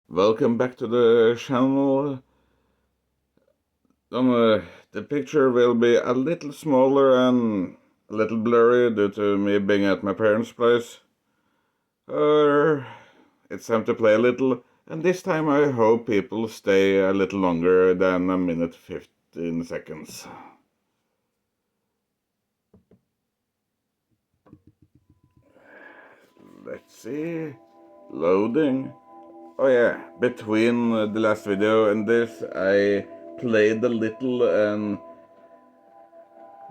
Welcome back to the channel. The picture will be a little smaller and a little blurry due to me being at my parents' place. It's time to play a little, and this time I hope people stay a little longer than a minute 15 seconds. Let's see. Loading. Oh yeah, between the last video and this, I played a little and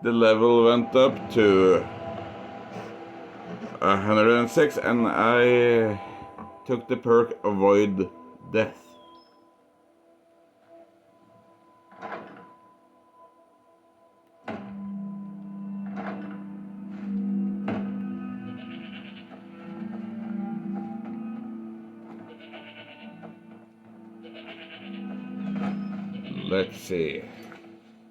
the level went up to 106 and I took the perk Avoid Death. Let's see.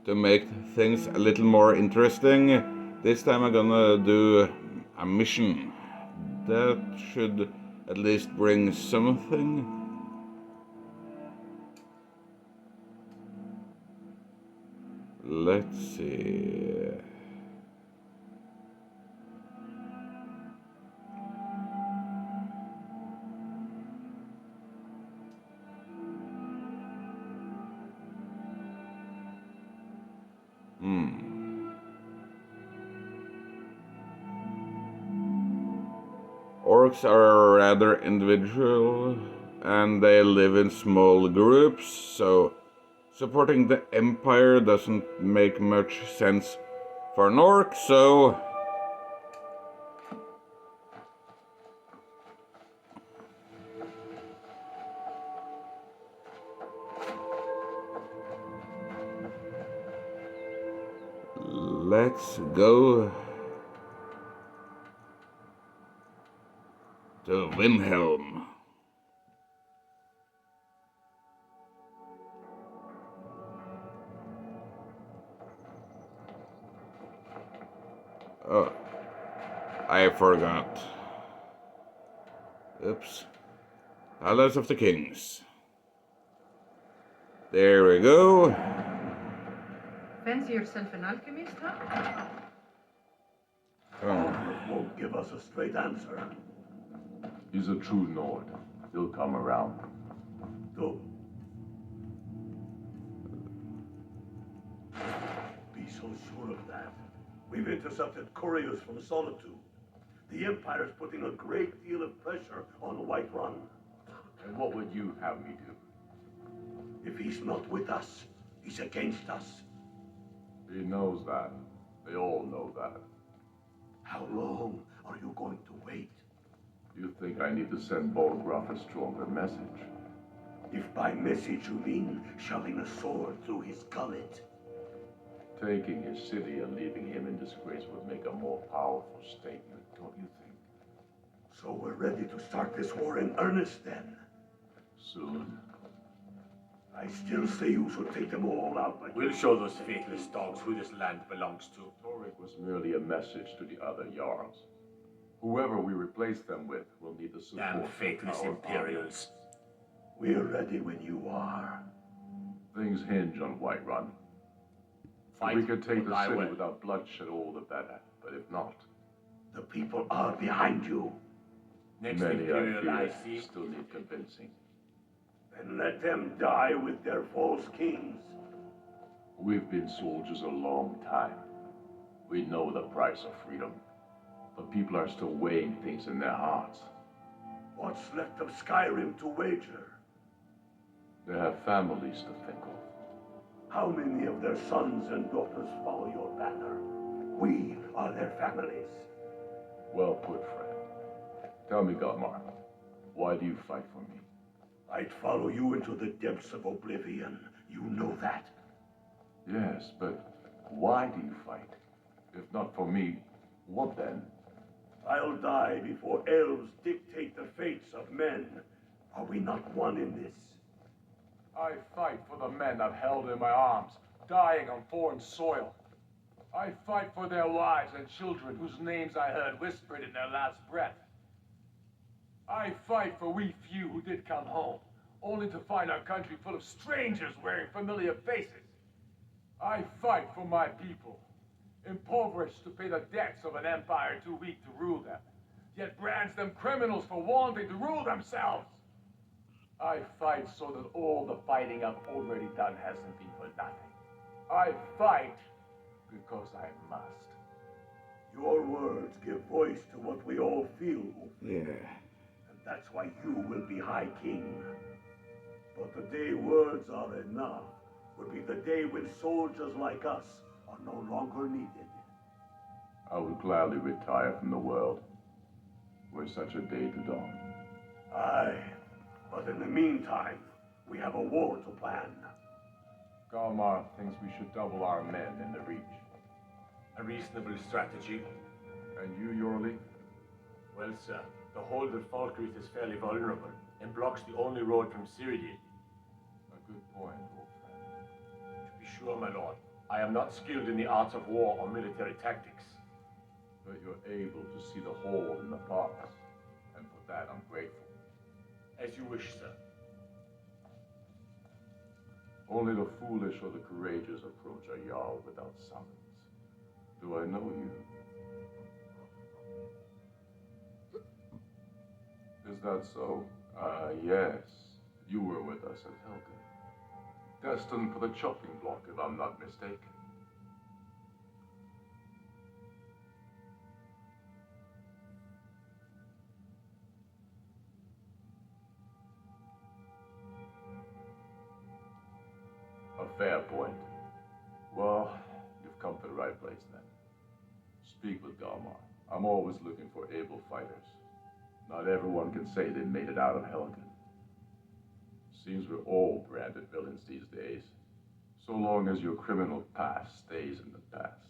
To make things a little more interesting, this time I'm gonna do a mission. That should at least bring something. Let's see. Orcs are rather individual and they live in small groups, so supporting the Empire doesn't make much sense for an orc, so let's go to Windhelm. Oh, I forgot. Oops. Palace of the Kings. There we go. Fancy yourself an alchemist, huh? Won't give us a straight answer. He's a true Nord. He'll come around. Don't be so sure of that. We've intercepted couriers from Solitude. The Empire's putting a great deal of pressure on Whiterun. And what would you have me do? If he's not with us, he's against us. He knows that. They all know that. How long are you going to wait? You think I need to send Bolgraf a stronger message? If by message you mean shoving a sword through his gullet. Taking his city and leaving him in disgrace would make a more powerful statement, don't you think? So we're ready to start this war in earnest then? Soon. I still say you should take them all out, but We'll show those faithless dogs who this land belongs to. Torek was merely a message to the other Jarls. Whoever we replace them with will need the support Damn of faithless our Imperials. we're ready when you are. army. Things hinge on Whiterun. If Fight we could take or the die city well. without bloodshed, all the better. But if not, The people are behind you. Next many Imperial I I fear see. still need convincing. And let them die with their false kings. We've been soldiers a long time. We know the price of freedom. But people are still weighing things in their hearts. What's left of Skyrim to wager? They have families to think of. How many of their sons and daughters follow your banner? We are their families. Well put, friend. Tell me, Godmar, why do you fight for me? I'd follow you into the depths of oblivion. You know that. Yes, but why do you fight? If not for me, what then? I'll die before elves dictate the fates of men. Are we not one in this? I fight for the men I've held in my arms, dying on foreign soil. I fight for their wives and children whose names I heard whispered in their last breath. I fight for we few who did come home, only to find our country full of strangers wearing familiar faces. I fight for my people, impoverished to pay the debts of an empire too weak to rule them, yet brands them criminals for wanting to rule themselves. I fight so that all the fighting I've already done hasn't been for nothing. I fight because I must. Your words give voice to what we all feel. Yeah. And that's why you will be High King. But the day words are enough will be the day when soldiers like us are no longer needed. I would gladly retire from the world were such a day to dawn. Aye, but in the meantime, we have a war to plan. Galmar thinks we should double our men in the Reach. A reasonable strategy. And you, Yorli? Well, sir, the hold at Falkreath is fairly vulnerable and blocks the only road from Cyrodiil. A good point, old friend. To be sure, my lord, I am not skilled in the arts of war or military tactics. But you're able to see the whole in the parts, and for that I'm grateful. As you wish, sir. Only the foolish or the courageous approach a Jarl without summons. Do I know you? Is that so? Yes. You were with us at Helgen. Destined for the chopping block, if I'm not mistaken. A fair point. Well, you've come to the right place then. Speak with Galmar. I'm always looking for able fighters. Not everyone can say they made it out of Helgen. Seems we're all branded villains these days. So long as your criminal past stays in the past,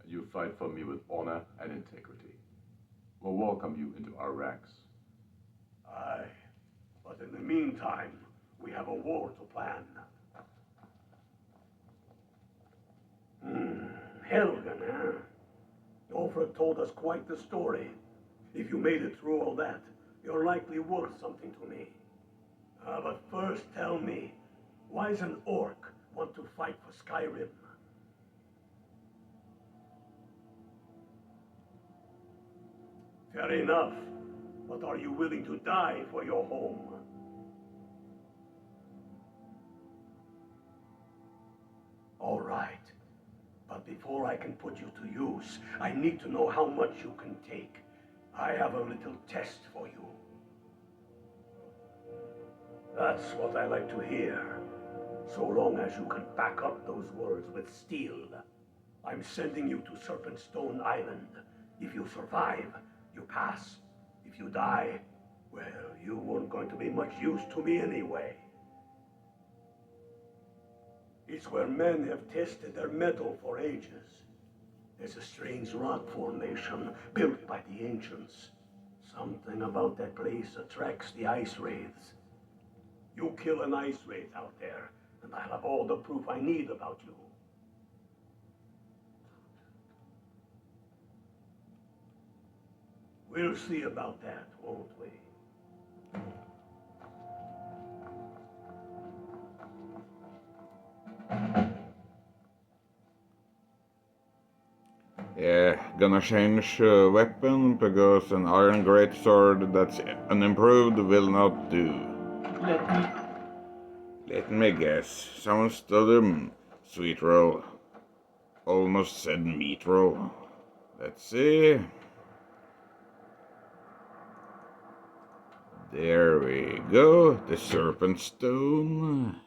and you fight for me with honor and integrity, we'll welcome you into our ranks. Aye, but in the meantime, we have a war to plan. Helgen, huh? Ulfred told us quite the story. If you made it through all that, you're likely worth something to me. But first tell me, why does an orc want to fight for Skyrim? Fair enough, but are you willing to die for your home? All right. But before I can put you to use, I need to know how much you can take. I have a little test for you. That's what I like to hear. So long as you can back up those words with steel. I'm sending you to Serpentstone Island. If you survive, you pass. If you die, well, you weren't going to be much use to me anyway. It's where men have tested their metal for ages. There's a strange rock formation built by the ancients. Something about that place attracts the ice wraiths. You kill an ice wraith out there, and I'll have all the proof I need about you. We'll see about that, won't we? Yeah, gonna change weapon because an iron greatsword that's unimproved will not do. Let me guess. Someone stole sweet roll. Almost said meat roll. Let's see. There we go. The serpent stone.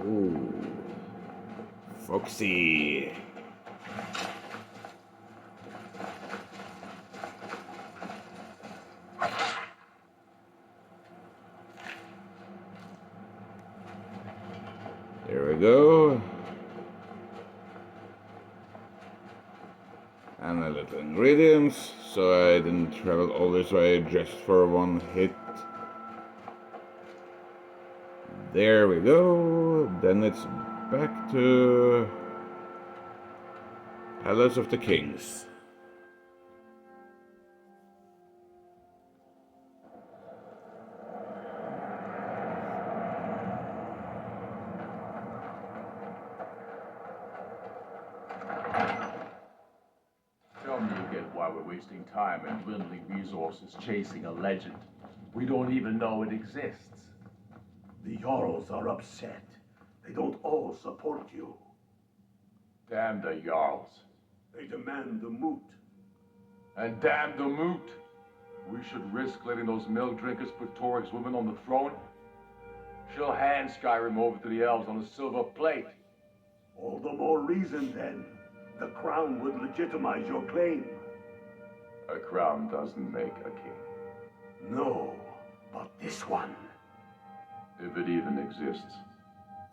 Ooh. Foxy. There we go. And a little ingredients. so I didn't travel all this way just for one hit. There we go. Then it's back to Palace of the Kings. Tell me again why we're wasting time and dwindling resources chasing a legend. We don't even know it exists. The Jarls are upset. They don't all support you. Damn the Jarls. They demand the moot. And damn the moot. We should risk letting those milk drinkers put Torik's woman on the throne. She'll hand Skyrim over to the elves on a silver plate. All the more reason, then. The crown would legitimize your claim. A crown doesn't make a king. No, but this one. If it even exists.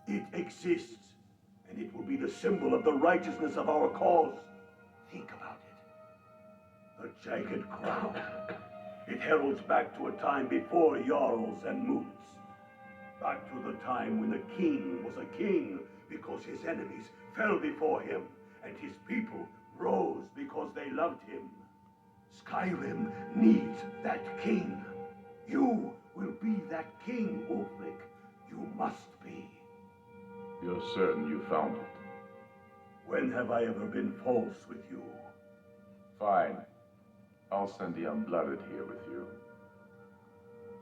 It exists, and it will be the symbol of the righteousness of our cause. Think about it. The jagged crown. It heralds back to a time before Jarls and moots. Back to the time when the king was a king because his enemies fell before him, and his people rose because they loved him. Skyrim needs that king. You will be that king, Ulfric. You must be. You're certain you found it? When have I ever been false with you? Fine. I'll send the unblooded here with you.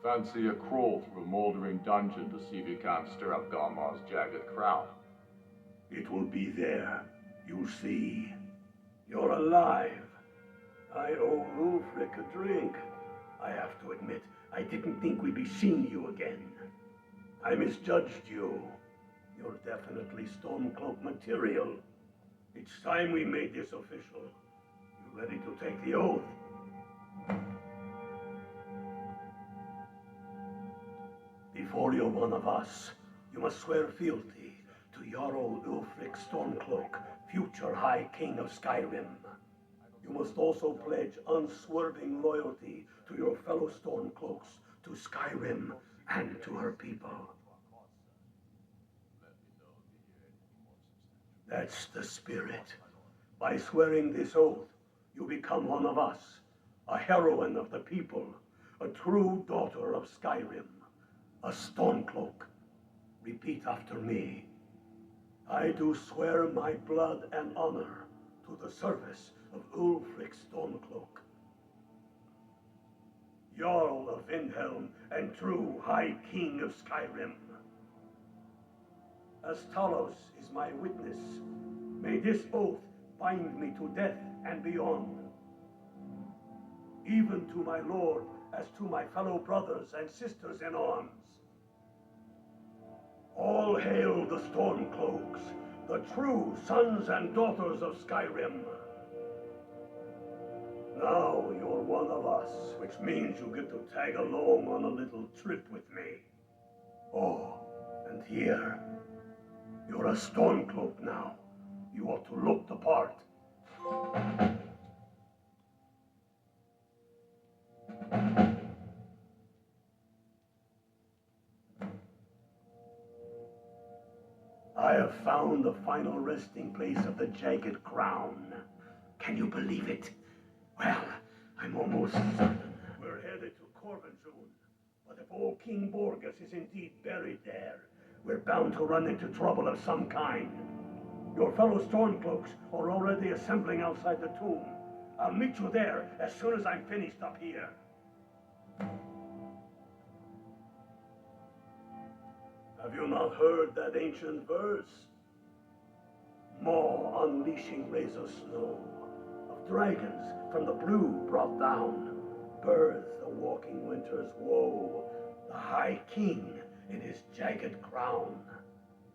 Fancy a crawl through a moldering dungeon to see if you can't stir up Garmar's jagged crown. It will be there. You'll see. You're alive. I owe Ulfric a drink. I have to admit, I didn't think we'd be seeing you again. I misjudged you. You're definitely Stormcloak material. It's time we made this official. You ready to take the oath? Before you're one of us, you must swear fealty to Jarl Ulfric Stormcloak, future High King of Skyrim. You must also pledge unswerving loyalty to your fellow Stormcloaks, to Skyrim, and to her people. That's the spirit. By swearing this oath, you become one of us, a heroine of the people, a true daughter of Skyrim, a Stormcloak. Repeat after me. I do swear my blood and honor to the service of Ulfric Stormcloak, Jarl of Windhelm and true High King of Skyrim. As Talos is my witness, may this oath bind me to death and beyond, even to my lord as to my fellow brothers and sisters in arms. All hail the Stormcloaks, the true sons and daughters of Skyrim. Now you're one of us, which means you get to tag along on a little trip with me. Oh, and here, you're a Stormcloak now. You ought to look the part. I have found the final resting place of the jagged crown. Can you believe it? Well, I'm almost certain. We're headed to Corvinjune, but if old King Borgus is indeed buried there, we're bound to run into trouble of some kind. Your fellow Stormcloaks are already assembling outside the tomb. I'll meet you there as soon as I'm finished up here. Have you not heard that ancient verse? Maw unleashing razor snow, of dragons from the blue brought down, birth the walking winter's woe, the High King in his jagged crown.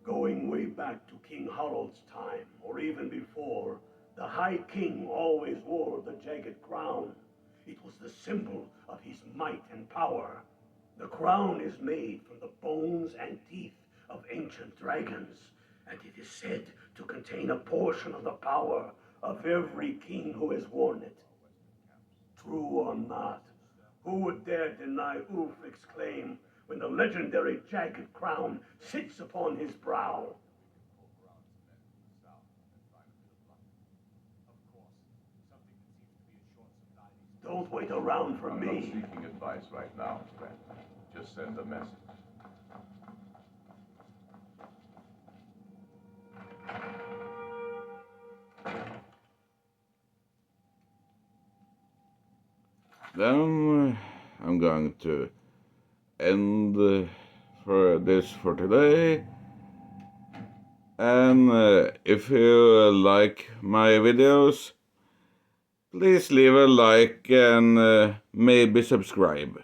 Going way back to King Harald's time, or even before, the High King always wore the jagged crown. It was the symbol of his might and power. The crown is made from the bones and teeth of ancient dragons, and it is said to contain a portion of the power of every king who has worn it. True or not, who would dare deny Ulfric's claim when the legendary jagged crown sits upon his brow? Don't wait around for I'm not me. seeking advice right now, friend. Just send a message. Then I'm going to end for today. And if you like my videos, please leave a like and maybe subscribe.